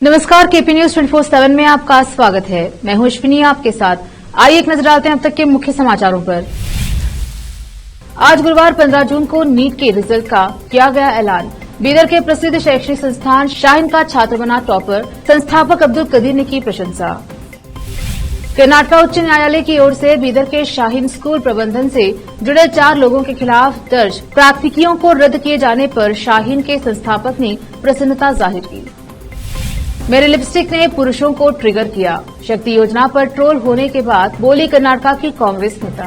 नमस्कार, KP news 24/7 में आपका स्वागत है। मैं हूं अश्विनी आपके साथ। आइए एक नजर डालते हैं अब तक के मुख्य समाचारों पर। आज गुरुवार 15 जून को नीट के रिजल्ट का किया गया ऐलान। बीदर के प्रसिद्ध शैक्षणिक संस्थान शाहीन का छात्र बना टॉपर, संस्थापक अब्दुल कदीर ने की प्रशंसा। कर्नाटक उच्च न्यायालय की ओर से बीदर के शाहीन स्कूल प्रबंधन से जुड़े 4 लोगों के खिलाफ दर्ज प्राथमिकियों को रद्द किए जाने पर शाहीन के संस्थापक ने प्रसन्नता जाहिर की। मेरे लिपस्टिक ने पुरुषों को ट्रिगर किया, शक्ति योजना पर ट्रोल होने के बाद बोली कर्नाटक की कांग्रेस नेता।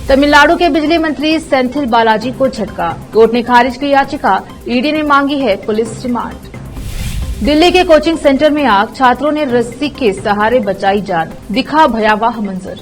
तमिलनाडु के बिजली मंत्री सेंथिल बालाजी को झटका, कोर्ट ने खारिज की याचिका, ईडी ने मांगी है पुलिस रिमांड। दिल्ली के कोचिंग सेंटर में आग, छात्रों ने रस्सी के सहारे बचाई जान, दिखा भयावह मंजर।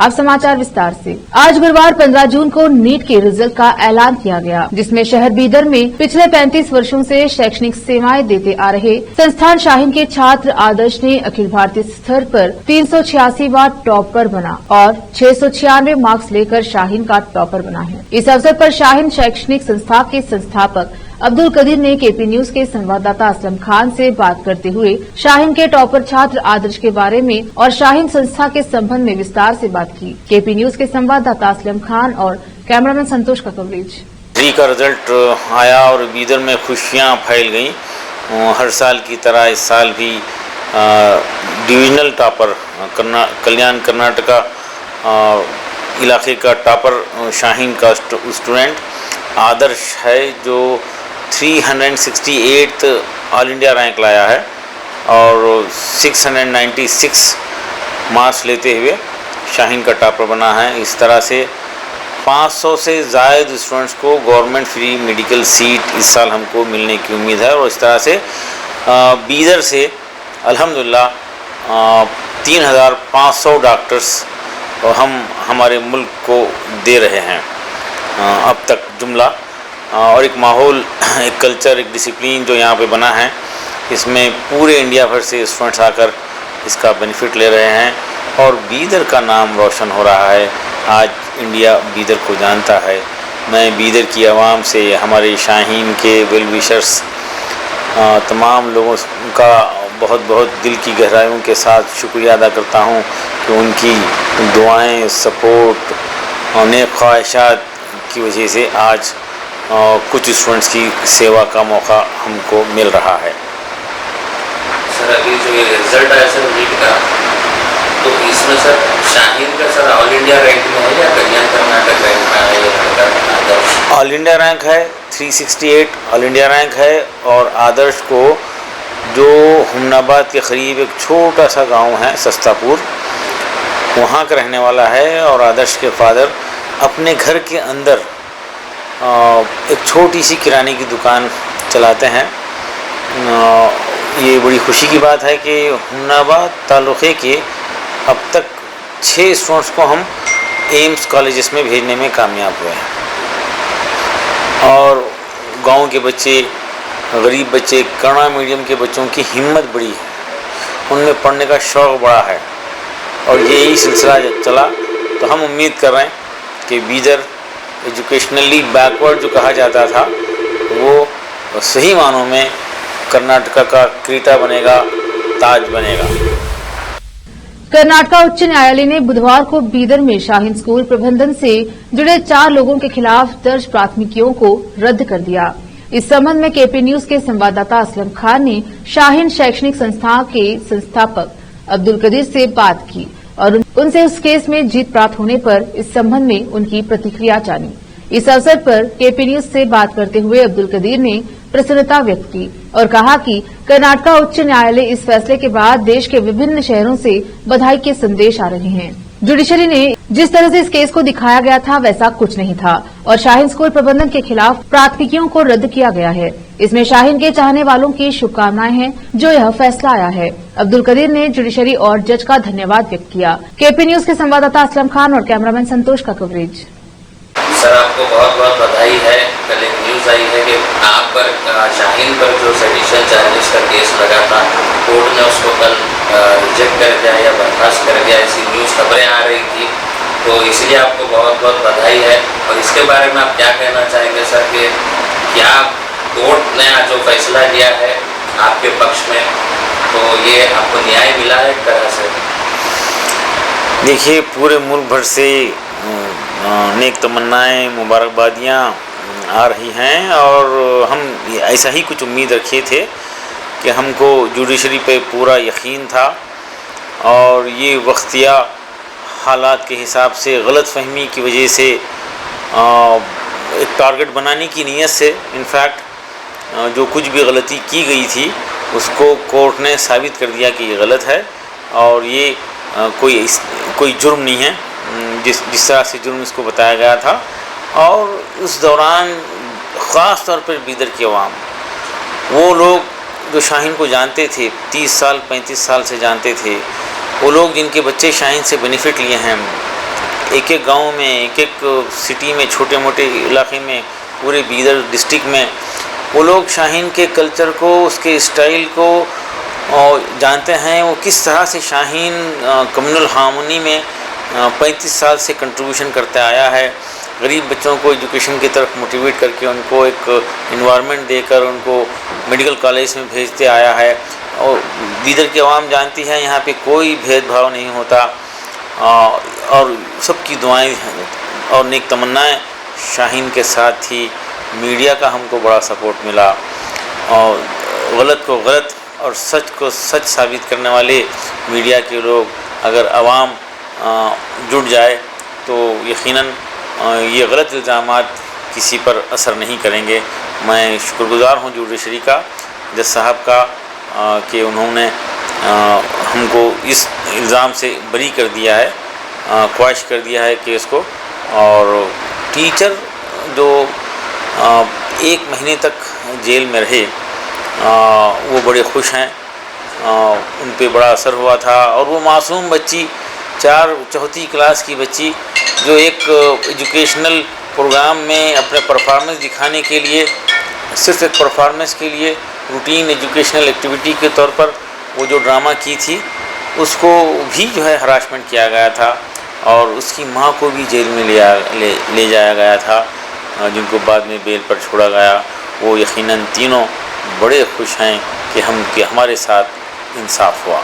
अब समाचार विस्तार से। आज गुरुवार 15 जून को नीट के रिजल्ट का ऐलान किया गया, जिसमें शहर बीदर में पिछले 35 वर्षों से शैक्षणिक सेवाएं देते आ रहे संस्थान शाहीन के छात्र आदर्श ने अखिल भारतीय स्तर पर 386वां टॉपर बना और 696 मार्क्स लेकर शाहीन का टॉपर बना है। इस अवसर पर शाहीन शैक्षणिक संस्था के संस्थापक अब्दुल कदीर ने केपी न्यूज के संवाददाता असलम खान से बात करते हुए शाहीन के टॉपर छात्र आदर्श के बारे में और शाहीन संस्था के संबंध में विस्तार से बात की। केपी न्यूज के संवाददाता असलम खान और कैमरामैन संतोष का कवरेज। री का रिजल्ट आया और बीदर में खुशियां फैल गईं। हर साल की तरह इस साल भी डिविजनल टॉपर कल्याण कर्नाटका इलाके का टॉपर शाहीन का स्टूडेंट आदर्श है, जो 368 ऑल इंडिया रैंक लाया है और 696 मार्क्स लेते हुए शाहीन का टॉपर बना है। इस तरह से 500 से ज़ायद स्टूडेंट्स को गवर्नमेंट फ्री मेडिकल सीट इस साल हमको मिलने की उम्मीद है और इस तरह से बीदर से अल्हम्दुलिल्लाह 3500 डॉक्टर्स हम हमारे मुल्क को दे रहे हैं अब तक जुमला। और एक माहौल, एक कल्चर, एक डिसिप्लिन जो यहाँ पे बना है, इसमें पूरे इंडिया भर से स्टूडेंट्स आकर इसका बेनिफिट ले रहे हैं और बीदर का नाम रोशन हो रहा है। आज इंडिया बीदर को जानता है। मैं बीदर की आवाम से, हमारे शाहीन के वेल विशर्स, तमाम लोगों का बहुत बहुत दिल की गहराइयों के साथ शुक्रिया अदा करता हूँ कि उनकी दुआएं, सपोर्ट और नेक ख्वाहिशात की वजह से आज कुछ स्टूडेंट्स की सेवा का मौका हमको मिल रहा है। सर, अभी जो ये रिजल्ट आया सर नीट का, तो इसमें सर शाहीन का सर ऑल इंडिया रैंक में है या कल्याण कर्नाटक रैंक में है? ऑल इंडिया रैंक है, 368 ऑल इंडिया रैंक है और आदर्श को, जो हुमनाबाद के करीब एक छोटा सा गांव है सस्तापुर, वहाँ का रहने वाला है और आदर्श के फादर अपने घर के अंदर एक छोटी सी किराने की दुकान चलाते हैं। ये बड़ी खुशी की बात है कि हुमनाबाद तालुक़े के अब तक 6 स्टूडेंट्स को हम एम्स कॉलेजेस में भेजने में कामयाब हुए हैं और गांव के बच्चे, गरीब बच्चे, कन्नड़ा मीडियम के बच्चों की हिम्मत बड़ी है, उनमें पढ़ने का शौक़ बड़ा है और यही सिलसिला चला तो हम उम्मीद कर रहे हैं कि बीदर एजुकेशनली बैकवर्ड जो कहा जाता था वो सही मानों में कर्नाटक का क्रीटा बनेगा, ताज बनेगा। कर्नाटक उच्च न्यायालय ने बुधवार को बीदर में शाहीन स्कूल प्रबंधन से जुड़े 4 लोगों के खिलाफ दर्ज प्राथमिकियों को रद्द कर दिया। इस संबंध में केपी न्यूज के संवाददाता असलम खान ने शाहीन शैक्षणिक संस्था के संस्थापक अब्दुल कदीर से बात की और उनसे उस केस में जीत प्राप्त होने पर इस संबंध में उनकी प्रतिक्रिया जानी। इस अवसर पर केपी न्यूज से बात करते हुए अब्दुल कदीर ने प्रसन्नता व्यक्त की और कहा कि कर्नाटक उच्च न्यायालय इस फैसले के बाद देश के विभिन्न शहरों से बधाई के संदेश आ रहे हैं। जुडिशरी ने जिस तरह से इस केस को दिखाया गया था वैसा कुछ नहीं था और शाहीन स्कूल प्रबंधन के खिलाफ प्राथमिकियों को रद्द किया गया है। इसमें शाहीन के चाहने वालों की शुभकामनाएं हैं जो यह फैसला आया है। अब्दुल कदीर ने जुडिशरी और जज का धन्यवाद व्यक्त किया। केपी न्यूज के संवाददाता असलम खान और कैमरामैन संतोष का कवरेज। सर, आपको बहुत बहुत बधाई है। कल एक न्यूज आई है कि आप पर शाहीन पर जो सेक्शन 40 का केस लगा था, कोर्ट ने उसको कल रिजेक्ट कर दिया या बर्खास्त कर दिया, ऐसी न्यूज़ खबरें आ रही थी। तो इसलिए आपको बहुत बहुत बधाई है। और इसके बारे में आप क्या कहना चाहेंगे सर कि क्या कोर्ट ने जो फैसला लिया है आपके पक्ष में, तो ये आपको न्याय मिला है एक तरह से? देखिए, पूरे मुल्क भर से नेक तमन्नाएं, मुबारकबादियाँ आ रही हैं और हम ऐसा ही कुछ उम्मीद रखे थे कि हमको जुडिशरी पे पूरा यकीन था और ये वक्तिया हालात के हिसाब से गलतफहमी की वजह से एक टारगेट बनाने की नीयत से इनफैक्ट जो कुछ भी गलती की गई थी उसको कोर्ट ने साबित कर दिया कि ये गलत है और ये कोई जुर्म नहीं है जिस तरह से जुर्म इसको बताया गया था। और उस दौरान ख़ास तौर पर बीदर की आवाम, वो लोग जो शाहीन को जानते थे, 30 साल 35 साल से जानते थे, वो लोग जिनके बच्चे शाहीन से बेनिफिट लिए हैं, एक एक गांव में, एक एक सिटी में, छोटे मोटे इलाके में, पूरे बीदर डिस्ट्रिक्ट में, वो लोग शाहीन के कल्चर को, उसके स्टाइल को जानते हैं। वो किस तरह से शाहीन कम्युनल हार्मनी में 35 साल से कंट्रीब्यूशन करता आया है, गरीब बच्चों को एजुकेशन की तरफ मोटिवेट करके उनको एक इन्वायरमेंट देकर उनको मेडिकल कॉलेज में भेजते आया है। और बीदर की आवाम जानती है यहाँ पे कोई भेदभाव नहीं होता और सबकी दुआएं और नेक तमन्नाएं शाहीन के साथ थी। मीडिया का हमको बड़ा सपोर्ट मिला और गलत को गलत और सच को सच साबित करने वाले मीडिया के लोग अगर आवाम जुट जाए तो यकीनन ये गलत इल्ज़ामात किसी पर असर नहीं करेंगे। मैं शुक्रगुज़ार हूँ जुडिशरी का, जज साहब का कि उन्होंने हमको इस इल्ज़ाम से बरी कर दिया है, क्वाश कर दिया है केस को। और टीचर जो 1 महीने तक जेल में रहे वो बड़े खुश हैं, उन पे बड़ा असर हुआ था। और वो मासूम बच्ची, 4वीं क्लास की बच्ची जो एक एजुकेशनल प्रोग्राम में अपने परफॉर्मेंस दिखाने के लिए, सिर्फ एक परफॉर्मेंस के लिए रूटीन एजुकेशनल एक्टिविटी के तौर पर वो जो ड्रामा की थी, उसको भी जो है हरासमेंट किया गया था और उसकी माँ को भी जेल में ले जाया गया था, जिनको बाद में बेल पर छोड़ा गया। वो यकीनन तीनों बड़े खुश हैं कि हमारे साथ इंसाफ हुआ।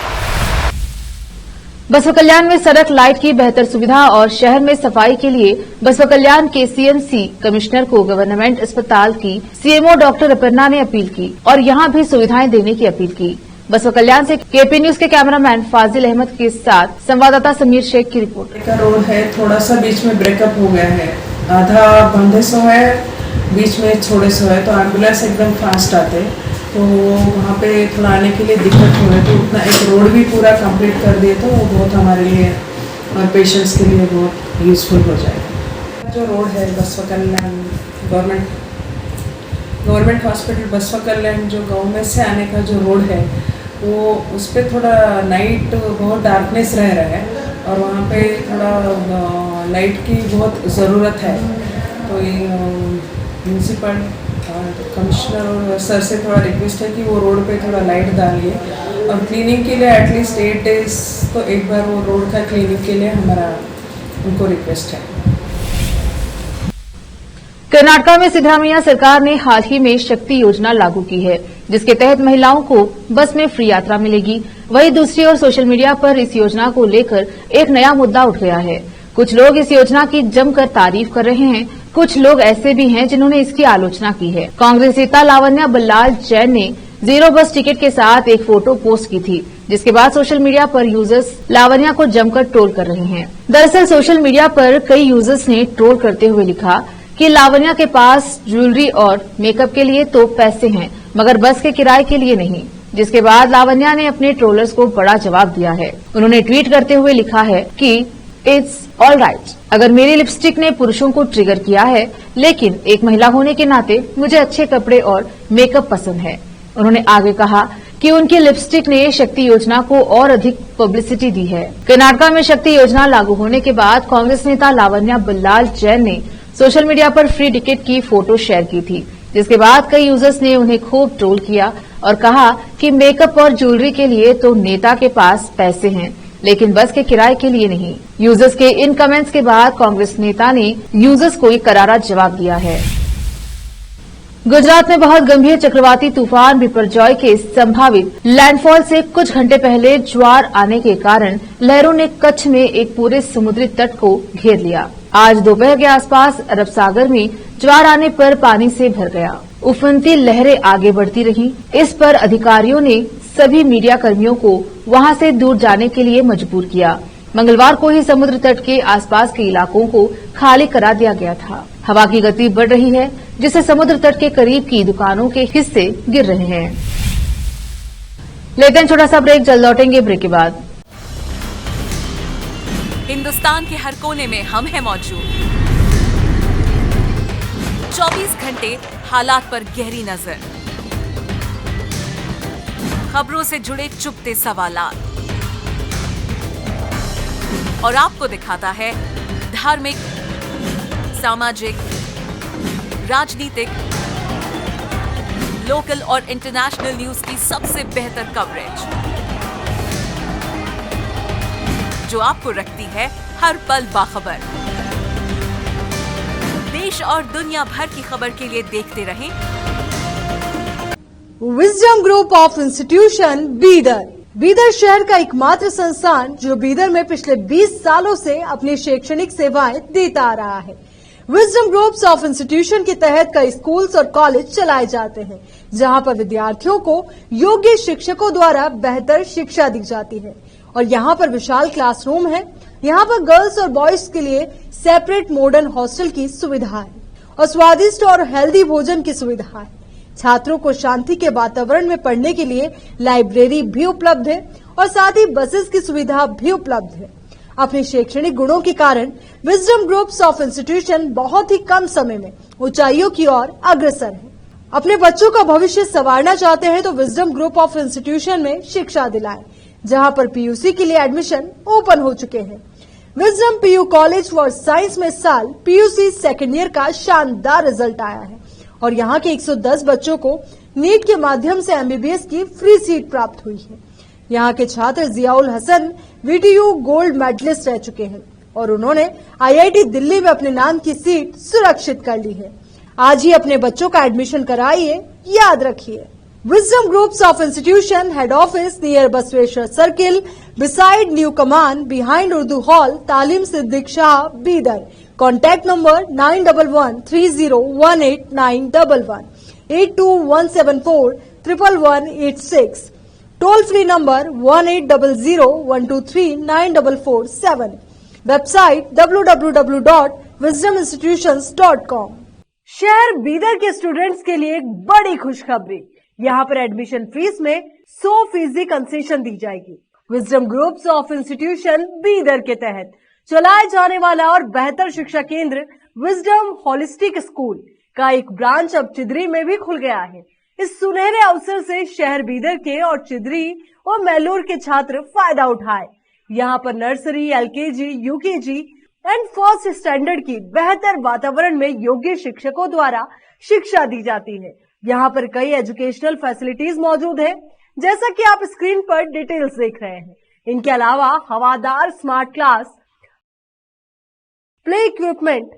बसवा कल्याण में सड़क लाइट की बेहतर सुविधा और शहर में सफाई के लिए बसवा कल्याण के सीएमसी कमिश्नर को गवर्नमेंट अस्पताल की सीएमओ डॉक्टर अपर्णा ने अपील की और यहां भी सुविधाएं देने की अपील की। बसवा कल्याण से केपी न्यूज के कैमरामैन फाजिल अहमद के साथ संवाददाता समीर शेख की रिपोर्ट। रोड है, थोड़ा सा बीच में ब्रेकअप हो गया है, आधा बंधे सो है, बीच में छोड़े सो है, तो एम्बुलेंस एकदम फास्ट आते, तो वहाँ पे थोड़ा आने के लिए दिक्कत हो रही है। तो उतना एक रोड भी पूरा कंप्लीट कर दिए तो वो बहुत हमारे लिए और पेशेंट्स के लिए बहुत यूज़फुल हो जाएगा। जो रोड है बसवा कल्याण गवर्नमेंट हॉस्पिटल बसवा कल्याण, जो गाँव में से आने का जो रोड है वो उस पर थोड़ा नाइट बहुत डार्कनेस रह रहा है और वहाँ पे थोड़ा लाइट की बहुत ज़रूरत है। तो ये म्यूनसिपल कमिश्नर और सर से थोड़ा रिक्वेस्ट है कि वो रोड पे थोड़ा लाइट डालिए और क्लीनिंग के लिए एटलीस्ट 8 डेज तो एक बार वो रोड का क्लीनिंग के लिए हमारा उनको रिक्वेस्ट है। कर्नाटका में सिद्धरामैया सरकार ने हाल ही में शक्ति योजना लागू की है, जिसके तहत महिलाओं को बस में फ्री यात्रा मिलेगी। वहीं दूसरी ओर सोशल मीडिया पर इस योजना को लेकर एक नया मुद्दा उठ गया है। कुछ लोग इस योजना की जमकर तारीफ कर रहे हैं, कुछ लोग ऐसे भी हैं जिन्होंने इसकी आलोचना की है। कांग्रेस नेता लावण्या बल्लाल जैन ने 0 बस टिकट के साथ एक फोटो पोस्ट की थी, जिसके बाद सोशल मीडिया पर यूजर्स लावण्या को जमकर ट्रोल कर रहे हैं। दरअसल सोशल मीडिया पर कई यूजर्स ने ट्रोल करते हुए लिखा कि लावण्या के पास ज्वेलरी और मेकअप के लिए तो पैसे हैं, मगर बस के किराए के लिए नहीं। जिसके बाद लावण्या ने अपने ट्रोलर्स को बड़ा जवाब दिया है। उन्होंने ट्वीट करते हुए लिखा है कि इट्स ऑल राइट, अगर मेरी लिपस्टिक ने पुरुषों को ट्रिगर किया है, लेकिन एक महिला होने के नाते मुझे अच्छे कपड़े और मेकअप पसंद है। उन्होंने आगे कहा कि उनकी लिपस्टिक ने शक्ति योजना को और अधिक पब्लिसिटी दी है। कर्नाटका में शक्ति योजना लागू होने के बाद कांग्रेस नेता लावण्या बल्लाल जैन ने सोशल मीडिया पर फ्री टिकट की फोटो शेयर की थी, जिसके बाद कई यूजर्स ने उन्हें खूब ट्रोल किया और कहा कि मेकअप और ज्वेलरी के लिए तो नेता के पास पैसे हैं, लेकिन बस के किराए के लिए नहीं। यूजर्स के इन कमेंट्स के बाद कांग्रेस नेता ने यूजर्स को एक करारा जवाब दिया है। गुजरात में बहुत गंभीर चक्रवाती तूफान बिपरजॉय के संभावित लैंडफॉल से कुछ घंटे पहले ज्वार आने के कारण लहरों ने कच्छ में एक पूरे समुद्री तट को घेर लिया। आज दोपहर के आसपास अरब सागर में ज्वार आने पर पानी से भर गया। उफनती लहरें आगे बढ़ती रहीं। इस पर अधिकारियों ने सभी मीडिया कर्मियों को वहां से दूर जाने के लिए मजबूर किया। मंगलवार को ही समुद्र तट के आसपास के इलाकों को खाली करा दिया गया था। हवा की गति बढ़ रही है, जिससे समुद्र तट के करीब की दुकानों के हिस्से गिर रहे हैं। लेते हैं छोटा सा ब्रेक, जल्द लौटेंगे ब्रेक के बाद। हिंदुस्तान के हर कोने में हम हैं मौजूद। 24 घंटे हालात पर गहरी नजर, खबरों से जुड़े चुपते सवालात और आपको दिखाता है धार्मिक, सामाजिक, राजनीतिक, लोकल और इंटरनेशनल न्यूज की सबसे बेहतर कवरेज, जो आपको रखती है हर पल बाखबर। देश और दुनिया भर की खबर के लिए देखते रहें wisdom group of institution Bidar. Bidar शहर का एकमात्र संस्थान जो बीदर में पिछले 20 सालों से अपनी शैक्षणिक सेवाएं देता आ रहा है। विजडम ग्रुप्स ऑफ इंस्टीट्यूशन के तहत कई स्कूल्स और कॉलेज चलाए जाते हैं, जहां पर विद्यार्थियों को योग्य शिक्षकों द्वारा बेहतर शिक्षा दी जाती है। और यहाँ पर विशाल क्लासरूम है। यहाँ पर गर्ल्स और बॉयज के लिए सेपरेट मॉडर्न हॉस्टल की सुविधा है और स्वादिष्ट और हेल्दी भोजन की सुविधा है। छात्रों को शांति के वातावरण में पढ़ने के लिए लाइब्रेरी भी उपलब्ध है और साथ ही बसेस की सुविधा भी उपलब्ध है। अपने शैक्षणिक गुणों के कारण विजडम ग्रुप्स ऑफ इंस्टीट्यूशन बहुत ही कम समय में ऊंचाइयों की ओर अग्रसर है। अपने बच्चों का भविष्य संवारना चाहते हैं तो विजडम ग्रुप ऑफ इंस्टीट्यूशन में शिक्षा दिलाएं, जहां पर पीयूसी के लिए एडमिशन ओपन हो चुके हैं। Wisdom PU college for science में साल पीयूसी सेकेंड ईयर का शानदार रिजल्ट आया है और यहाँ के 110 बच्चों को नीट के माध्यम से एमबीबीएस की फ्री सीट प्राप्त हुई है। यहाँ के छात्र Ziaul Hasan VTU gold medalist रह चुके हैं और उन्होंने आईआईटी दिल्ली में अपने नाम की सीट सुरक्षित कर ली है। आज ही अपने बच्चों का एडमिशन कराइए, याद रखिए। Wisdom groups of institution head office near Basaveshwar circle, beside new Kaman, behind Urdu hall, Taleem Siddique Shah, Bidar. Contact number 9113018911, 8217411186, toll free number 180012394447, website www.wisdominstitutions.com। शहर बीदर के स्टूडेंट्स के लिए एक बड़ी खुशखबरी, यहाँ पर एडमिशन फीस में 100% कंसेशन दी जाएगी। Wisdom groups of institution Bidar के तहत चलाए जाने वाला और बेहतर शिक्षा केंद्र विजडम होलिस्टिक स्कूल का एक ब्रांच अब चिदरी में भी खुल गया है। इस सुनहरे अवसर से शहर बीदर के और चिदरी और मैलूर के छात्र फायदा उठाए। यहाँ पर nursery, LKG, UKG and first standard की बेहतर वातावरण में योग्य शिक्षकों द्वारा शिक्षा दी जाती है। यहाँ पर कई एजुकेशनल फैसिलिटीज मौजूद है, जैसा कि आप स्क्रीन पर डिटेल्स देख रहे हैं। इनके अलावा हवादार स्मार्ट क्लास, प्ले इक्विपमेंट,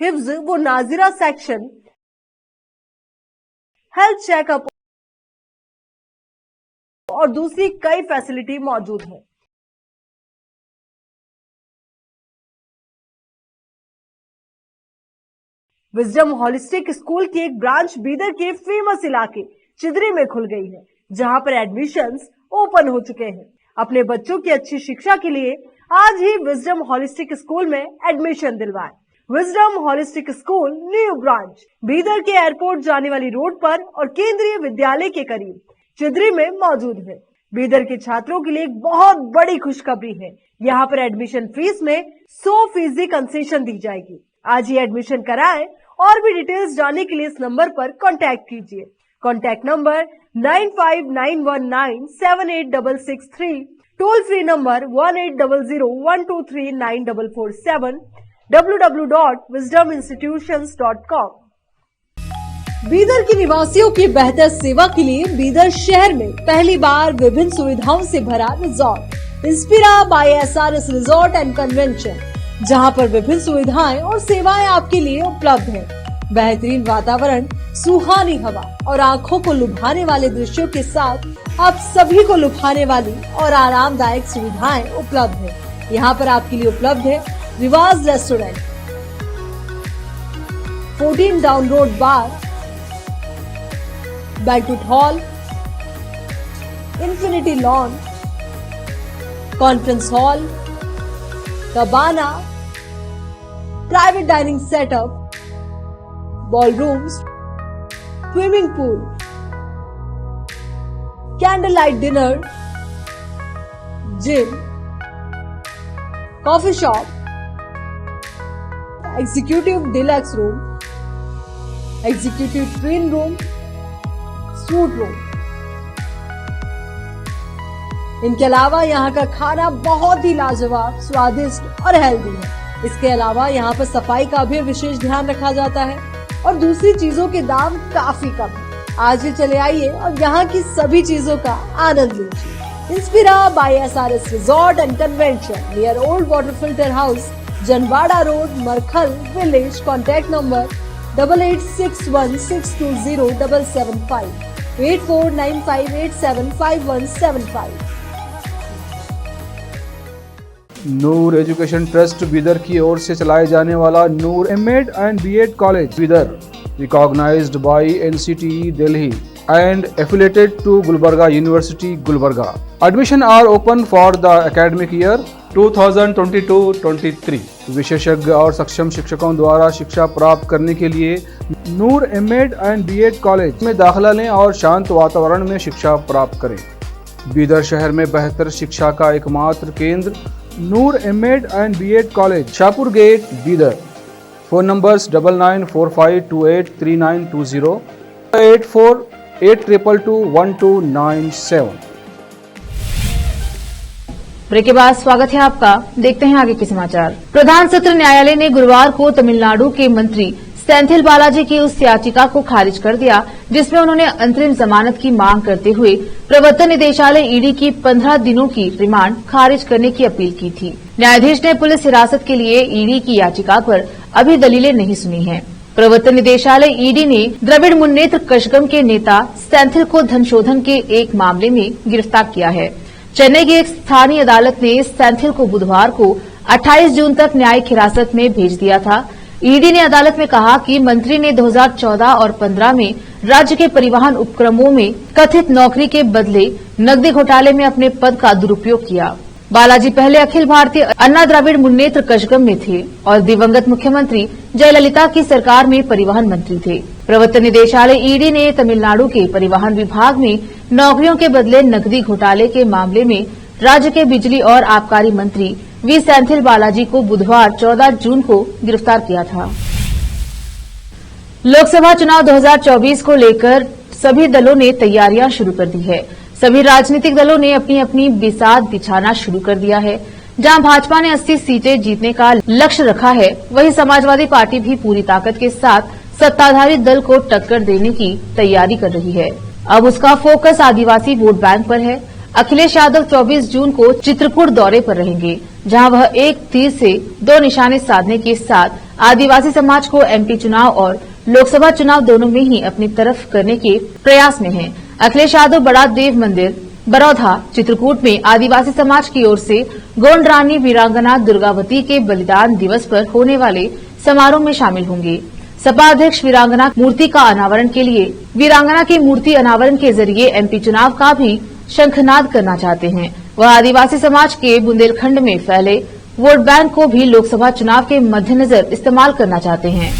हिफ्ज व नाजिरा सेक्शन, हेल्थ चेकअप और दूसरी कई फैसिलिटी मौजूद है। विजडम होलिस्टिक स्कूल की एक ब्रांच बीदर के फेमस इलाके चिदरी में खुल गई है, जहां पर एडमिशंस ओपन हो चुके हैं। अपने बच्चों की अच्छी शिक्षा के लिए आज ही विजडम होलिस्टिक स्कूल में एडमिशन दिलवाएं। Wisdom holistic school new branch Bidar के एयरपोर्ट जाने वाली रोड पर और केंद्रीय विद्यालय के करीब चिदरी में मौजूद है। बीदर के छात्रों के लिए एक बहुत बड़ी खुशखबरी है, यहाँ पर एडमिशन फीस में 100% कंसेशन दी जाएगी। आज ही एडमिशन कराएं और भी डिटेल्स जानने के लिए इस नंबर पर कांटेक्ट कीजिए। Contact number 9591978663, toll free number 180012394447, www.wisdominstitutions.com। Bidar के निवासियों की बेहतर सेवा के लिए बीदर शहर में पहली बार विभिन्न सुविधाओं से भरा resort Inspira by SRS resort and convention, जहां पर विभिन्न सुविधाएं और सेवाएं आपके लिए उपलब्ध हैं। बेहतरीन वातावरण, सुहानी हवा और आंखों को लुभाने वाले दृश्यों के साथ आप सभी को लुभाने वाली और आरामदायक सुविधाएं उपलब्ध है। यहाँ पर आपके लिए उपलब्ध है Riwaz restaurant, 14 down road bar, banquet hall, infinity lawn, conference hall, cabana, private dining setup, ballrooms, swimming pool, candle light dinner, gym, coffee shop, executive deluxe room, executive twin room, suite room. इनके अलावा यहाँ का खाना बहुत ही लाजवाब, स्वादिष्ट और healthy है। इसके अलावा यहाँ पर सफाई का भी विशेष ध्यान रखा जाता है और दूसरी चीजों के दाम काफी कम है। आज ही चले आइए और यहाँ की सभी चीजों का आनंद लीजिए। Inspira by SRS resort and convention near old water filter house, Janwada road, Markhal village. Contact number 8861620775, 8495875175। Noor education trust Bidar की ओर से चलाए जाने वाला Noor M Ed and B Ed college Bidar, recognised by NCTE Delhi and affiliated to Gulbarga University, Gulbarga. Admission are open for the academic year 2022-23. विशेषज्ञ और सक्षम शिक्षकों द्वारा शिक्षा प्राप्त करने के लिए नूर एमएड एंड बीएड कॉलेज में दाखिला लें और शांत वातावरण में शिक्षा प्राप्त करें। बीदर शहर में बेहतर शिक्षा का एकमात्र केंद्र Noor M Ed and B Ed college, Shahpur gate, Bidar. Phone numbers 9945283920, 8482221297। Break के बाद स्वागत है आपका। देखते हैं आगे के समाचार। प्रधान सत्र न्यायालय ने गुरुवार को तमिलनाडु के मंत्री सेंथिल बालाजी की उस याचिका को खारिज कर दिया जिसमें उन्होंने अंतरिम जमानत की मांग करते हुए प्रवर्तन निदेशालय ईडी की 15 दिनों की रिमांड खारिज करने की अपील की थी। न्यायाधीश ने पुलिस हिरासत के लिए ईडी की याचिका पर अभी दलीलें नहीं सुनी हैं। प्रवर्तन निदेशालय ईडी ने द्रविड़ मुन्नेत्र कषगम के नेता सेंथिल को धन शोधन के एक मामले में गिरफ्तार किया है। चेन्नई की एक स्थानीय अदालत ने सेंथिल को बुधवार को 28 जून तक न्यायिक हिरासत में भेज दिया था। ईडी ने अदालत में कहा कि मंत्री ने 2014 और 15 में राज्य के परिवहन उपक्रमों में कथित नौकरी के बदले नकदी घोटाले में अपने पद का दुरुपयोग किया। बालाजी पहले अखिल भारतीय अन्ना द्रविड़ मुन्नेत्र कषगम में थे और दिवंगत मुख्यमंत्री जयललिता की सरकार में परिवहन मंत्री थे। प्रवर्तन निदेशालय ईडी ने तमिलनाडु के परिवहन विभाग में नौकरियों के बदले नकदी घोटाले के मामले में राज्य के बिजली और आबकारी मंत्री वी सेंथिल बालाजी को बुधवार 14 जून को गिरफ्तार किया था। लोकसभा चुनाव 2024 को लेकर सभी दलों ने तैयारियां शुरू कर दी है। सभी राजनीतिक दलों ने अपनी अपनी बिसात बिछाना शुरू कर दिया है। जहां भाजपा ने 80 सीटें जीतने का लक्ष्य रखा है, वहीं समाजवादी पार्टी भी पूरी ताकत के साथ सत्ताधारी दल को टक्कर देने की तैयारी कर रही है। अब उसका फोकस आदिवासी वोट बैंक पर है। अखिलेश यादव 24 जून को चित्रकूट दौरे पर रहेंगे, जहां वह एक तीर से दो निशाने साधने के साथ आदिवासी समाज को एमपी चुनाव और लोकसभा चुनाव दोनों में ही अपनी तरफ करने के प्रयास में हैं। अखिलेश यादव बड़ा देव मंदिर, बरौधा, चित्रकूट में आदिवासी समाज की ओर से गोंड रानी वीरांगना दुर्गावती के बलिदान दिवस पर होने वाले समारोह में शामिल होंगे। सपा अध्यक्ष वीरांगना मूर्ति का अनावरण के लिए वीरांगना की मूर्ति अनावरण के जरिए एमपी चुनाव का भी शंखनाद करना चाहते हैं। वह आदिवासी समाज के बुंदेलखंड में फैले वोट बैंक को भी लोकसभा चुनाव के मद्देनजर इस्तेमाल करना चाहते हैं।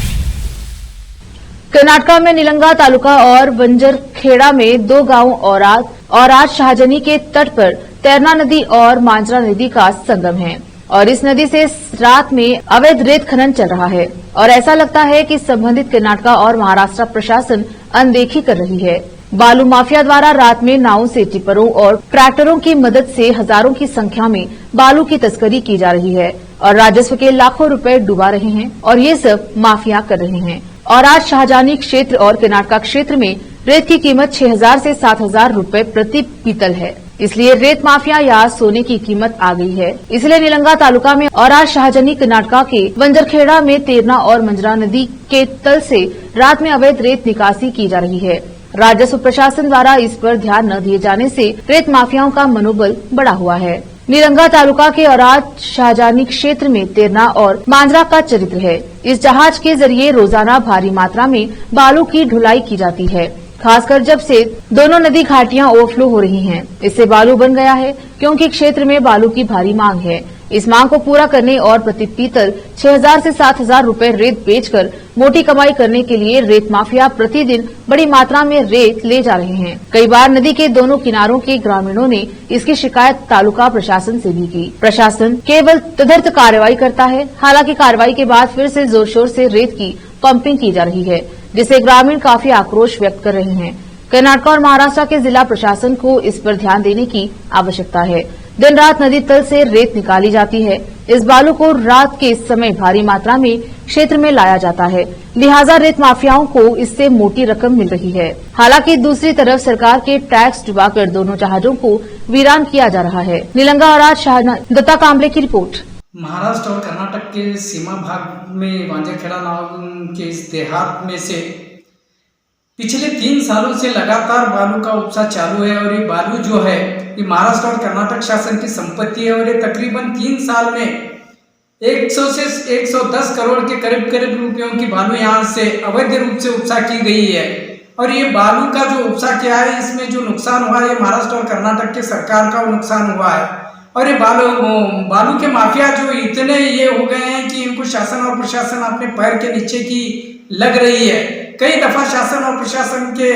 कर्नाटका में निलंगा तालुका और बंजरखेड़ा में दो गांव औराद शाहजनी के तट पर तैरना नदी और मांजरा नदी का संगम है और इस नदी से रात में अवैध रेत खनन चल रहा है और ऐसा लगता है कि संबंधित कर्नाटका और महाराष्ट्र प्रशासन अनदेखी कर रही है। बालू माफिया द्वारा रात में नावों से टिप्परों और ट्रैक्टरों की मदद से हजारों की संख्या में बालू की तस्करी की जा रही है। और राजस्व के लाखों रुपए डुबा रहे हैं और ये सब माफिया कर रहे हैं। और आज शाहजहानी क्षेत्र और कर्नाटका क्षेत्र में रेत की कीमत 6,000 से 7,000 रुपए प्रति पीतल है। इसलिए रेत माफिया या सोने की कीमत आ गई है। इसलिए निलंगा तालुका में और आज शाहजहानी कर्नाटका के वंजरखेड़ा में तेरना और मंजरा नदी के तल से रात में अवैध रेत निकासी की जा रही है। राजस्व प्रशासन द्वारा इस पर ध्यान न दिए जाने से रेत माफियाओं का मनोबल बढ़ा हुआ है। निलंगा तालुका के औराद शाहजहानी क्षेत्र में तेरना और मांजरा का चरित्र है। इस जहाज के जरिए रोजाना भारी मात्रा में बालू की ढुलाई की जाती है। खासकर जब से दोनों नदी घाटियां ओवरफ्लो हो रही हैं, इससे बालू बन गया है क्योंकि क्षेत्र में बालू की भारी मांग है। इस मांग को पूरा करने और प्रति पीतल 6,000 से 7,000 रुपए रेत बेचकर मोटी कमाई करने के लिए रेत माफिया प्रतिदिन बड़ी मात्रा में रेत ले जा रहे हैं। कई बार नदी के दोनों किनारों के ग्रामीणों ने इसकी शिकायत तालुका प्रशासन से भी की। प्रशासन केवल तदर्थ कार्रवाई करता है। हालांकि कार्रवाई के बाद फिर से जोर शोर से रेत की पंपिंग की जा रही है, जिससे ग्रामीण काफी आक्रोश व्यक्त कर रहे हैं। कर्नाटक और महाराष्ट्र के जिला प्रशासन को इस पर ध्यान देने की आवश्यकता है। दिन रात नदी तल से रेत निकाली जाती है। इस बालू को रात के समय भारी मात्रा में क्षेत्र में लाया जाता है, लिहाजा रेत माफियाओं को इससे मोटी रकम मिल रही है। हालांकि दूसरी तरफ सरकार के टैक्स डुबाकर दोनों जहाजों को वीरान किया जा रहा है। निलंगा और आज शाहजहां दत्ता कांबले की रिपोर्ट। महाराष्ट्र और कर्नाटक के सीमा भाग में वांजरखेड़ा नाव के इस देहात में से पिछले 3 सालों से लगातार बालू का उपसा चालू है और ये बालू जो है ये महाराष्ट्र और कर्नाटक शासन की संपत्ति है और ये तकरीबन 3 साल में 100 से 110 करोड़ के करीब रुपयों की बालू यहाँ से अवैध रूप से उपसा की गई है। और ये बालू का जो उपसा किया है इसमें जो नुकसान हुआ है ये महाराष्ट्र और कर्नाटक के सरकार का नुकसान हुआ है। और ये बालू के माफिया जो इतने ये हो गए हैं कि इनको शासन और प्रशासन अपने पैर के नीचे की लग रही है। कई दफा शासन और प्रशासन के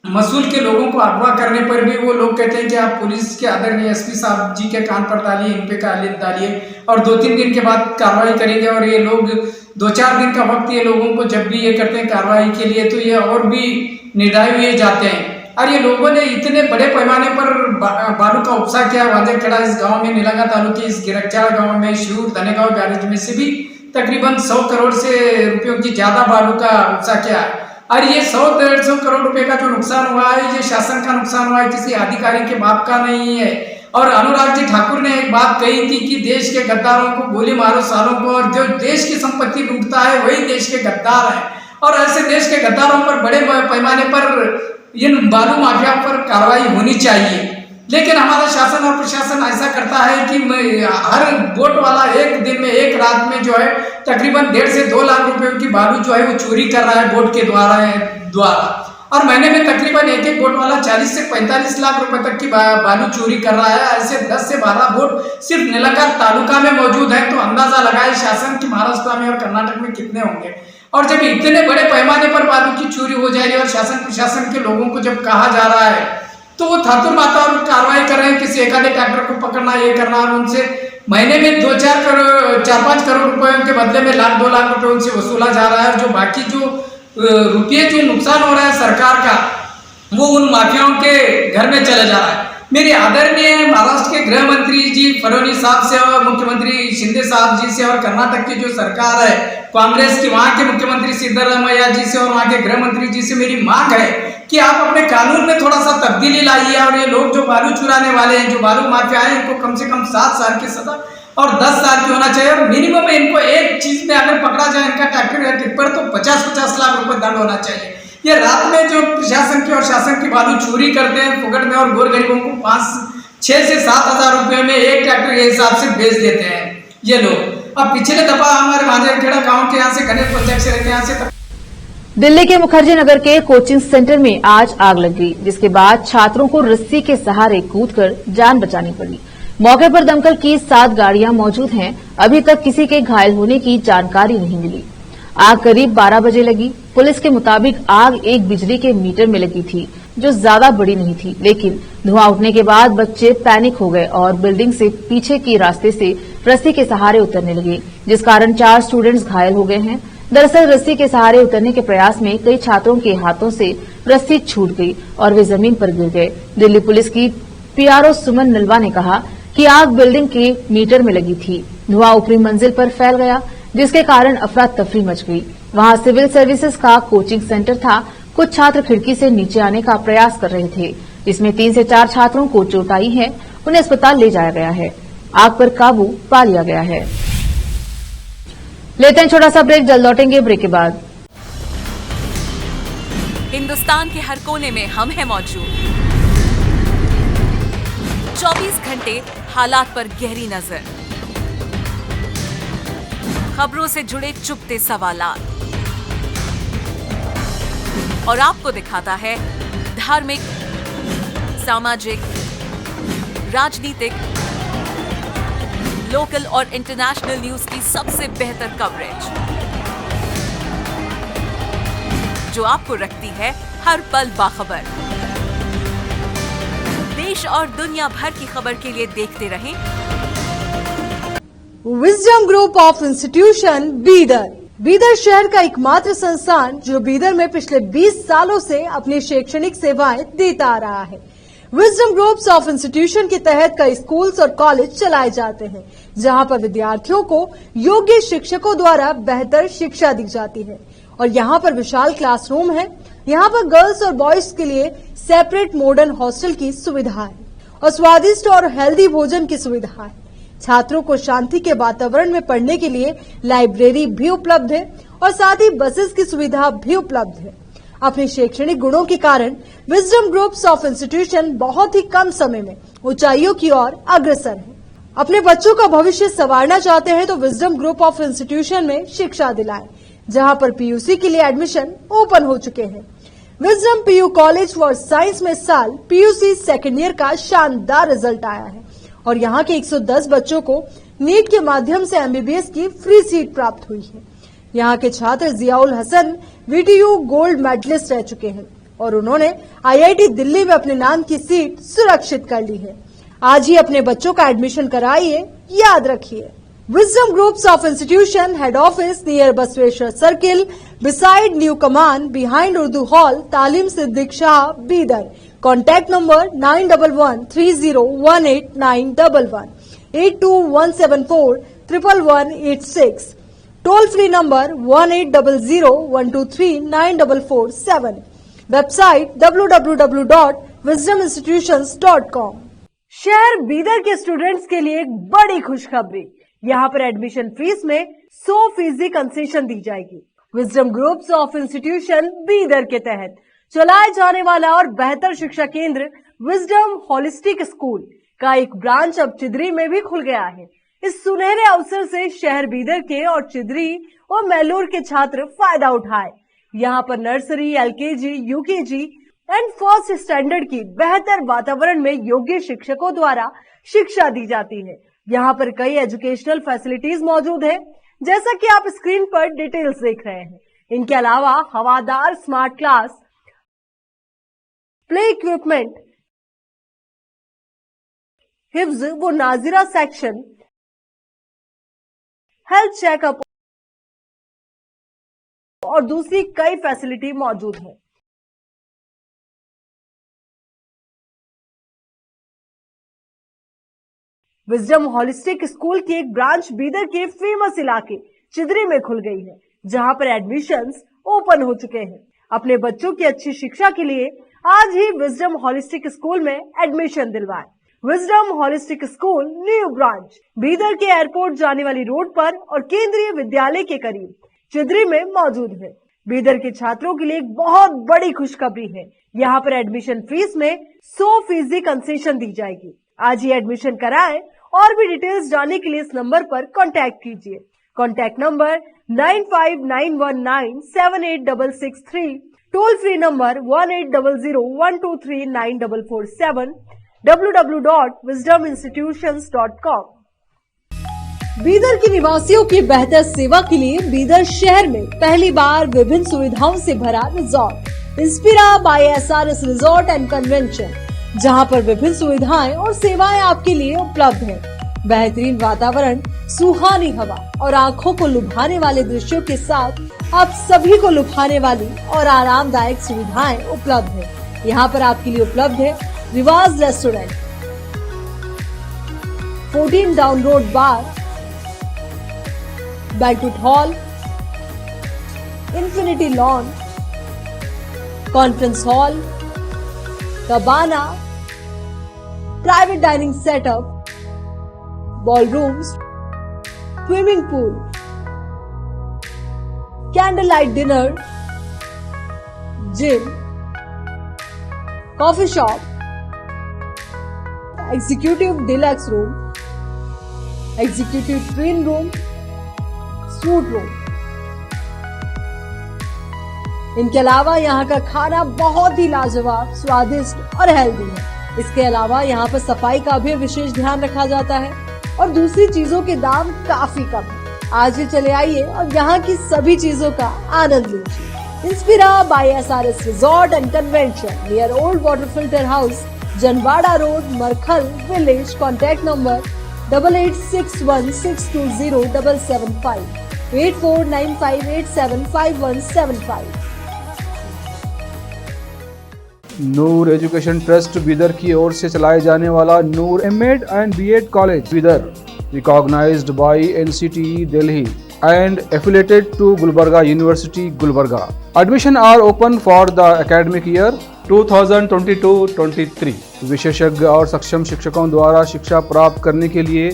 मसूल के लोगों को अगवा करने पर भी वो लोग कहते हैं कि आप पुलिस के आदरणीय एसपी साहब जी के कान पर डालिए, इन पे कालिद डालिए और 2-3 दिन के बाद कार्रवाई करेंगे। और ये लोग 2-4 दिन का वक्त ये लोगों को जब भी ये करते हैं कार्रवाई के लिए तो ये और भी निर्दयी हुए जाते हैं। और ये लोगों ने इतने बड़े पैमाने पर बालू का उपसा किया। वांजरखेड़ा इस गांव में, निलंगा तालुके इस गिरकचाड़ गांव में, शिरूर धनेगांव बैरेज में से भी तकरीबन 100 करोड़ से रुपयों की ज्यादा बालू का उपसा किया है। और ये 100-150 करोड़ रुपए का जो नुकसान हुआ है ये शासन का नुकसान हुआ है, किसी अधिकारी के बाप का नहीं है। और अनुराग जी ठाकुर ने एक बात कही थी कि देश के गद्दारों को गोली मारो सालों को, और जो देश की संपत्ति लूटता है वही देश के गद्दार है। और ऐसे देश के गद्दारों पर बड़े पैमाने पर इन बालू माफिया पर कार्रवाई होनी चाहिए। लेकिन हमारा शासन और प्रशासन ऐसा करता है कि हर बोट वाला एक दिन में, एक रात में जो है तकरीबन 1.5 से 2 लाख रुपयों की बालू जो है वो चोरी कर रहा है बोट के द्वारा। और महीने में तकरीबन एक बोट वाला 40 से 45 लाख रुपए तक की बालू चोरी कर रहा है। ऐसे 10 से 12 बोट सिर्फ निलंगा तालुका में मौजूद है, तो अंदाजा लगाए शासन की महाराष्ट्र में और कर्नाटक में कितने होंगे। और जब इतने बड़े पैमाने पर बालू की चोरी हो जा रही है और शासन प्रशासन के लोगों को जब कहा जा रहा है तो वो थातुर माता और कार्रवाई कर रहे हैं, किसी एक आधे ट्रैक्टर को पकड़ना, ये करना, और उनसे महीने में 4-5 करोड़ रुपए के बदले में 1-2 लाख रुपए उनसे वसूला जा रहा है। और जो बाकी जो रुपये जो नुकसान हो रहा है सरकार का वो उन माफियाओं के घर में चले जा रहा है। मेरे आदरणीय महाराष्ट्र के गृह मंत्री जी फडणवीस साहब से और मुख्यमंत्री शिंदे साहब जी से और कर्नाटक की जो सरकार है कांग्रेस की, वहां के मुख्यमंत्री सिद्धरामैया जी से और वहां के गृह मंत्री जी से मेरी मांग है कि आप अपने कानून में थोड़ा सा तब्दीली लाइए और ये लोग जो बालू चुराने वाले हैं, जो बालू माफिया है, इनको कम से कम 7 साल की सजा और 10 साल की होना चाहिए। और मिनिमम इनको एक चीज में अगर पकड़ा जाए, इनका ट्रैक्टर या टिप्पर, तो 50-50 लाख रुपए दंड होना चाहिए। ये रात में जो प्रशासन की और शासन की बालू चोरी करते हैं फुकट में और गोर गरीबों को 5-6 से 7 हजार रुपए में एक ट्रैक्टर के हिसाब से बेच देते हैं ये लोग। अब पिछले दफा हमारे वांजरखेड़ा गांव के यहाँ से गणेश पंचायत से रहते यहाँ से दिल्ली के मुखर्जी नगर के कोचिंग सेंटर में आज आग लग गई, जिसके बाद छात्रों को रस्सी के सहारे कूदकर जान बचानी पड़ी। मौके पर दमकल की 7 गाड़ियां मौजूद हैं। अभी तक किसी के घायल होने की जानकारी नहीं मिली। आग करीब 12 बजे लगी। पुलिस के मुताबिक आग एक बिजली के मीटर में लगी थी, जो ज्यादा बड़ी नहीं थी, लेकिन धुआं उठने के बाद बच्चे पैनिक हो गए और बिल्डिंग से पीछे के रास्ते से रस्सी के सहारे उतरने लगे, जिस कारण 4 स्टूडेंट्स घायल हो गए हैं। दरअसल रस्सी के सहारे उतरने के प्रयास में कई छात्रों के हाथों से रस्सी छूट गई और वे जमीन पर गिर गए। दिल्ली पुलिस की पीआरओ सुमन नलवा ने कहा कि आग बिल्डिंग के मीटर में लगी थी। धुआं ऊपरी मंजिल पर फैल गया, जिसके कारण अफरा तफरी मच गई। वहां सिविल सर्विसेज का कोचिंग सेंटर था। कुछ छात्र खिड़की से नीचे आने का प्रयास कर रहे थे, जिसमें 3 से 4 छात्रों को चोट आई है। उन्हें अस्पताल ले जाया गया है। आग पर काबू पा लिया गया है। लेते हैं छोटा सा ब्रेक, जल्द लौटेंगे ब्रेक के बाद। हिंदुस्तान के हर कोने में हम हैं मौजूद। 24 घंटे हालात पर गहरी नजर, खबरों से जुड़े चुपते सवालात, और आपको दिखाता है धार्मिक, सामाजिक, राजनीतिक, लोकल और इंटरनेशनल न्यूज की सबसे बेहतर कवरेज, जो आपको रखती है हर पल बाखबर। देश और दुनिया भर की खबर के लिए देखते रहें wisdom group of institution Bidar. Bidar शहर का एकमात्र संस्थान जो बीदर में पिछले 20 सालों से अपनी शैक्षणिक सेवाएं देता आ रहा है। विजडम ग्रुप्स ऑफ इंस्टीट्यूशन के तहत कई स्कूल्स और कॉलेज चलाए जाते हैं, जहां पर विद्यार्थियों को योग्य शिक्षकों द्वारा बेहतर शिक्षा दी जाती है। और यहाँ पर विशाल क्लासरूम है। यहाँ पर गर्ल्स और बॉयज के लिए सेपरेट मॉडर्न हॉस्टल की सुविधा है और स्वादिष्ट और हेल्दी भोजन की सुविधा है। छात्रों को शांति के वातावरण में पढ़ने के लिए लाइब्रेरी भी उपलब्ध है और साथ ही बसेस की सुविधा भी उपलब्ध है। अपने शैक्षणिक गुणों के कारण विजडम ग्रुप्स ऑफ इंस्टीट्यूशन बहुत ही कम समय में ऊंचाइयों की ओर अग्रसर है। अपने बच्चों का भविष्य संवारना चाहते हैं तो विजडम ग्रुप ऑफ इंस्टीट्यूशन में शिक्षा दिलाएं, जहां पर पीयूसी के लिए एडमिशन ओपन हो चुके हैं। Wisdom PU college for science में इस साल पीयूसी सेकेंड ईयर का शानदार रिजल्ट आया है और यहाँ के 110 बच्चों को नीट के माध्यम से एमबीबीएस की फ्री सीट प्राप्त हुई है। यहाँ के छात्र Ziaul Hasan VTU gold medalist रह चुके हैं और उन्होंने आईआईटी दिल्ली में अपने नाम की सीट सुरक्षित कर ली है। आज ही अपने बच्चों का एडमिशन कराइए, याद रखिए। Wisdom groups of institution head office near Basaveshwar circle, beside new Kaman, behind Urdu hall, Taleem Siddique Shah, Bidar. Contact number 9113018911, 8217411186, toll free number 180012394447, website www.wisdominstitutions.com। शहर बीदर के स्टूडेंट्स के लिए एक बड़ी खुशखबरी, यहाँ पर एडमिशन फीस में 100% कंसेशन दी जाएगी। Wisdom groups of institution Bidar के तहत चलाए जाने वाला और बेहतर शिक्षा केंद्र विजडम होलिस्टिक स्कूल का एक ब्रांच अब चिदरी में भी खुल गया है। इस सुनहरे अवसर से शहर बीदर के और चिदरी और मैलूर के छात्र फायदा उठाए। यहाँ पर nursery, LKG, UKG and first standard की बेहतर वातावरण में योग्य शिक्षकों द्वारा शिक्षा दी जाती है। यहाँ पर कई एजुकेशनल फैसिलिटीज मौजूद है, जैसा कि आप स्क्रीन पर डिटेल्स देख रहे हैं। इनके अलावा हवादार स्मार्ट क्लास, प्ले इक्विपमेंट, हिफ्ज व नाजिरा सेक्शन, हेल्थ चेकअप और दूसरी कई फैसिलिटी मौजूद है। विजडम होलिस्टिक स्कूल की एक ब्रांच बीदर के फेमस इलाके चिदरी में खुल गई है, जहां पर एडमिशंस ओपन हो चुके हैं। अपने बच्चों की अच्छी शिक्षा के लिए आज ही विजडम होलिस्टिक स्कूल में एडमिशन दिलवाएं। Wisdom holistic school new branch Bidar के एयरपोर्ट जाने वाली रोड पर और केंद्रीय विद्यालय के करीब चिदरी में मौजूद है। बीदर के छात्रों के लिए एक बहुत बड़ी खुशखबरी है, यहाँ पर एडमिशन फीस में 100% कंसेशन दी जाएगी। आज ही एडमिशन कराएं और भी डिटेल्स जानने के लिए इस नंबर पर कांटेक्ट कीजिए। Contact number 9591978663, toll free number 180012394447, www.wisdominstitutions.com। Bidar के निवासियों की बेहतर सेवा के लिए बीदर शहर में पहली बार विभिन्न सुविधाओं से भरा resort Inspira by SRS resort and convention, जहां पर विभिन्न सुविधाएं और सेवाएं आपके लिए उपलब्ध है। बेहतरीन वातावरण, सुहानी हवा और आंखों को लुभाने वाले दृश्यों के साथ आप सभी को लुभाने वाली और आरामदायक सुविधाएं उपलब्ध है। यहाँ पर आपके लिए उपलब्ध है Riwaz restaurant, 14 down road bar, banquet hall, infinity lawn, conference hall, cabana, private dining setup, ballrooms, swimming pool, candle light dinner, gym, coffee shop, executive deluxe room, executive twin room, suite room. इनके अलावा यहाँ का खाना बहुत ही लाजवाब, स्वादिष्ट और healthy है। इसके अलावा यहाँ पर सफाई का भी विशेष ध्यान रखा जाता है और दूसरी चीजों के दाम काफी कम है। आज ही चले आइए और यहाँ की सभी चीजों का आनंद लीजिए। Inspira by SRS resort and convention near old water filter house, Janwada road, Markhal village. Contact number 8861620775 8495875175। Noor education trust Bidar की ओर से चलाए जाने वाला Noor M Ed and B Ed college Bidar, recognised by NCTE Delhi and affiliated to Gulbarga University, Gulbarga. Admission are open for the academic year 2022-23. विशेषज्ञ और सक्षम शिक्षकों द्वारा शिक्षा प्राप्त करने के लिए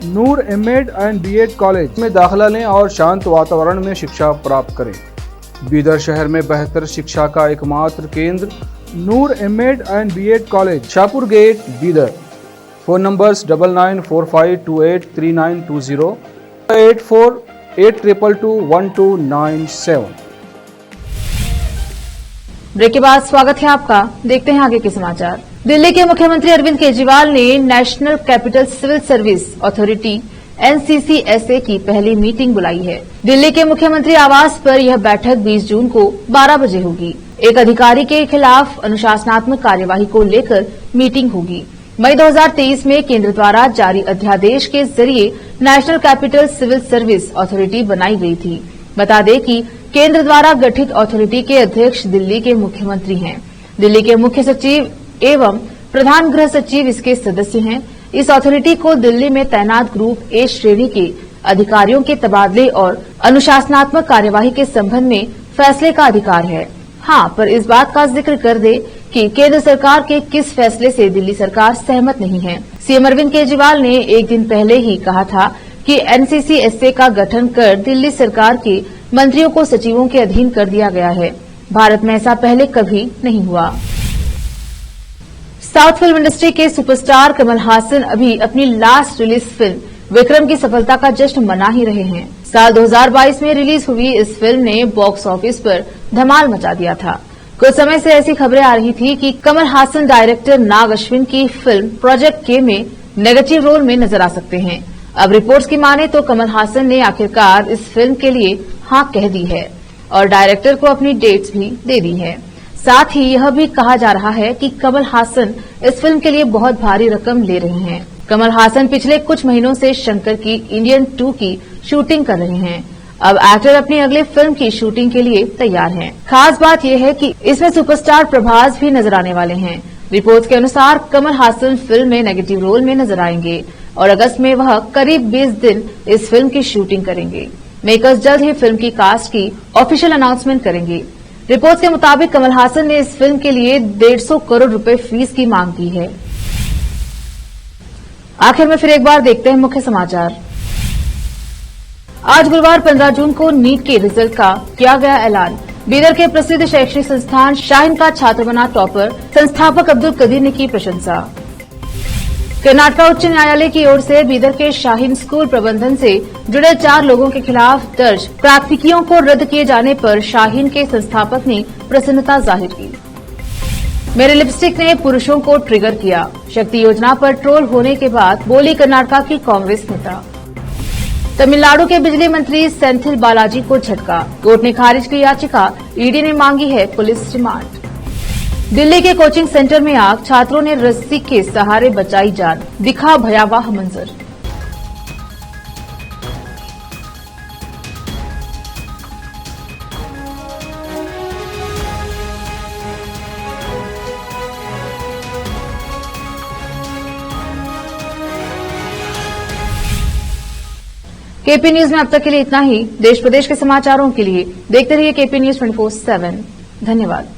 नूर एमएड एंड बीएड कॉलेज में दाखिला लें और शांत वातावरण में शिक्षा प्राप्त करें। बीदर शहर में बेहतर शिक्षा का एकमात्र केंद्र Noor M Ed and B Ed college, Shahpur gate, Bidar. Phone numbers 9945283920, 8482221297। Break के बाद स्वागत है आपका। देखते हैं आगे के समाचार। दिल्ली के मुख्यमंत्री अरविंद केजरीवाल ने national capital civil service authority NCCSA की पहली मीटिंग बुलाई है। दिल्ली के मुख्यमंत्री आवास पर यह बैठक 20 जून को 12 बजे होगी। एक अधिकारी के खिलाफ अनुशासनात्मक कार्यवाही को लेकर मीटिंग होगी। मई 2023 में केंद्र द्वारा जारी अध्यादेश के जरिए national capital civil service authority बनाई गई थी। बता दें कि केंद्र द्वारा गठित अथॉरिटी के अध्यक्ष दिल्ली के मुख्यमंत्री हैं। दिल्ली के मुख्य सचिव एवं प्रधान गृह सचिव इसके सदस्य हैं। इस अथॉरिटी को दिल्ली में तैनात ग्रुप A श्रेणी के अधिकारियों के तबादले और अनुशासनात्मक कार्यवाही के संबंध में फैसले का अधिकार है। हाँ, पर इस बात का जिक्र कर दे कि केंद्र सरकार के किस फैसले से दिल्ली सरकार सहमत नहीं है। सीएम अरविंद केजरीवाल ने एक दिन पहले ही कहा था कि NCCSA का गठन कर दिल्ली सरकार के मंत्रियों को सचिवों के अधीन कर दिया गया है। भारत में ऐसा पहले कभी नहीं हुआ। साउथ फिल्म इंडस्ट्री के सुपरस्टार कमल हासन अभी अपनी लास्ट रिलीज फिल्म विक्रम की सफलता का जश्न मना ही रहे हैं। साल 2022 में रिलीज हुई इस फिल्म ने बॉक्स ऑफिस पर धमाल मचा दिया था। कुछ समय से ऐसी खबरें आ रही थी कि कमल हासन डायरेक्टर नाग अश्विन की फिल्म प्रोजेक्ट के में नेगेटिव रोल में नजर आ सकते हैं। अब रिपोर्ट्स की माने तो कमल हासन ने आखिरकार इस फिल्म के लिए हाँ कह दी है और डायरेक्टर को अपनी डेट्स भी दे दी है। साथ ही यह भी कहा जा रहा है कि कमल हासन इस फिल्म के लिए बहुत भारी रकम ले रहे हैं। कमल हासन पिछले कुछ महीनों से शंकर की इंडियन 2 की शूटिंग कर रहे हैं। अब एक्टर अपनी अगली फिल्म की शूटिंग के लिए तैयार हैं। खास बात यह है कि इसमें सुपरस्टार प्रभास भी नजर आने वाले हैं। रिपोर्ट्स के अनुसार कमल हासन फिल्म में नेगेटिव रोल में नजर आएंगे और अगस्त में वह करीब 20 दिन इस फिल्म की शूटिंग करेंगे। मेकर्स जल्द ही फिल्म की कास्ट की ऑफिशियल अनाउंसमेंट करेंगे। रिपोर्ट्स के मुताबिक कमल हासन ने इस फिल्म के लिए 150 करोड़ रुपए फीस की मांग की है। आखिर में फिर एक बार देखते हैं मुख्य समाचार। आज गुरुवार 15 जून को नीट के रिजल्ट का किया गया ऐलान। बीदर के प्रसिद्ध शैक्षणिक संस्थान शाहीन का छात्र बना टॉपर, संस्थापक अब्दुल कदीर ने की प्रशंसा। कर्नाटक उच्च न्यायालय की ओर से बीदर के शाहीन स्कूल प्रबंधन से जुड़े 4 लोगों के खिलाफ दर्ज प्राथमिकियों को रद्द किए जाने पर शाहीन के संस्थापक ने प्रसन्नता जाहिर की। मेरे लिपस्टिक ने पुरुषों को ट्रिगर किया, शक्ति योजना पर ट्रोल होने के बाद बोली कर्नाटक की कांग्रेस नेता। तमिलनाडु के बिजली मंत्री सेंथिल बालाजी को झटका, कोर्ट ने खारिज की याचिका, ईडी ने मांगी है पुलिस रिमांड। दिल्ली के कोचिंग सेंटर में आग, छात्रों ने रस्सी के सहारे बचाई जान, दिखा भयावह मंजर। केपी न्यूज में अब तक के लिए इतना ही। देश प्रदेश के समाचारों के लिए देखते रहिए केपी न्यूज 24/7। धन्यवाद।